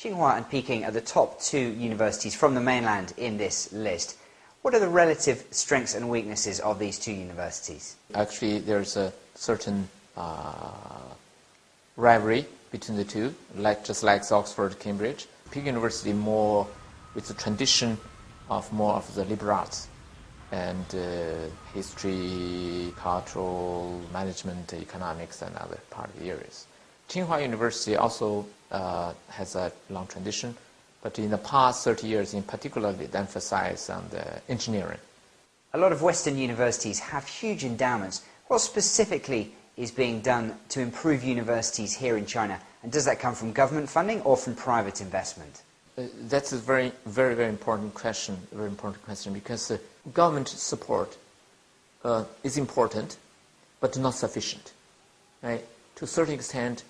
Tsinghua and Peking are the top two universities from the mainland in this list. What are the relative strengths and weaknesses of these two universities? Actually, there's a certain rivalry between the two, just like Oxford, Cambridge. Peking University more with the tradition of more of the liberal arts and history, cultural, management, economics, and other part of the areas. Tsinghua University also has a long tradition, but in the past 30 years in particular, it emphasized on the engineering. A lot of Western universities have huge endowments. What specifically is being done to improve universities here in China? And does that come from government funding or from private investment? That's a very important question. Because government support is important, but not sufficient. Right? To a certain extent,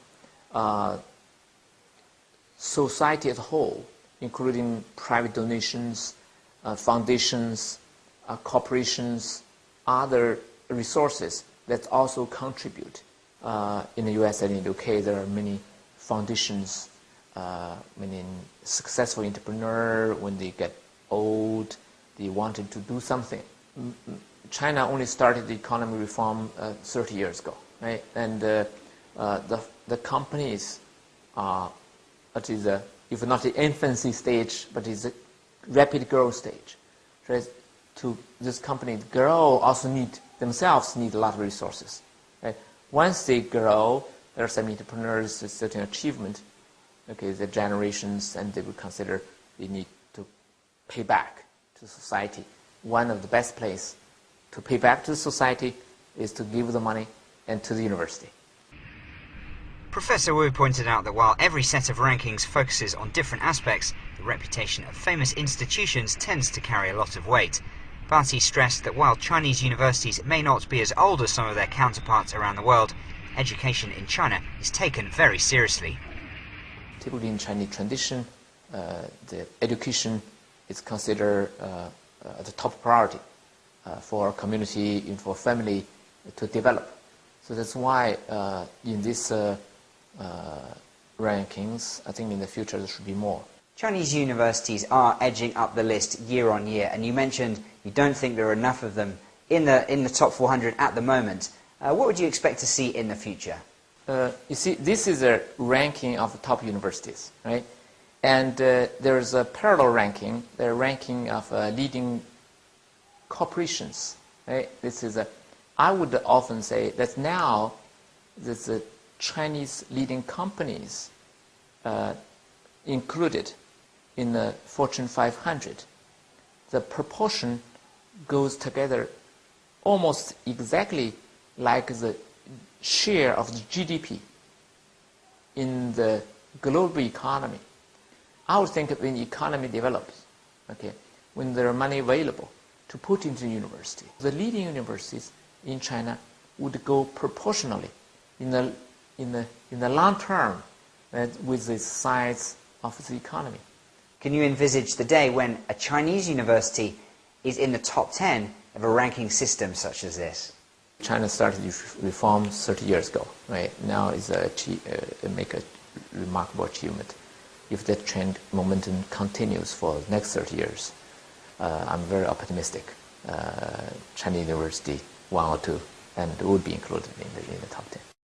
society as a whole, including private donations, foundations, corporations, other resources that also contribute. In the US and in the UK, there are many foundations, many successful entrepreneurs, when they get old, they wanted to do something. China only started the economy reform 30 years ago, right? And the companies are, if not the infancy stage, but is a rapid growth stage. So to this company grow, themselves need a lot of resources. Right? Once they grow, there are some entrepreneurs, a certain achievement, the generations, and they will consider they need to pay back to society. One of the best places to pay back to society is to give the money and to the university. Professor Wu pointed out that while every set of rankings focuses on different aspects, the reputation of famous institutions tends to carry a lot of weight. But he stressed that while Chinese universities may not be as old as some of their counterparts around the world, education in China is taken very seriously. Typically in Chinese tradition, the education is considered the top priority for a community and for family to develop. So that's why in this rankings, I think in the future there should be more. Chinese universities are edging up the list year on year, and you mentioned you don't think there are enough of them in the top 400 at the moment. What would you expect to see in the future? You see, this is a ranking of the top universities, right? And there's a parallel ranking, the ranking of leading corporations, right? I would often say that now the Chinese leading companies included in the Fortune 500, the proportion goes together almost exactly like the share of the GDP in the global economy. I would think when the economy develops, when there are money available to put into university, the leading universities in China would go proportionally in the long term with the size of the economy. Can you envisage the day when a Chinese university is in the top 10 of a ranking system such as this? China started reform 30 years ago, right? Now it's make a remarkable achievement. If that trend momentum continues for the next 30 years, I'm very optimistic. Chinese university, one or two, and would be included in the top 10.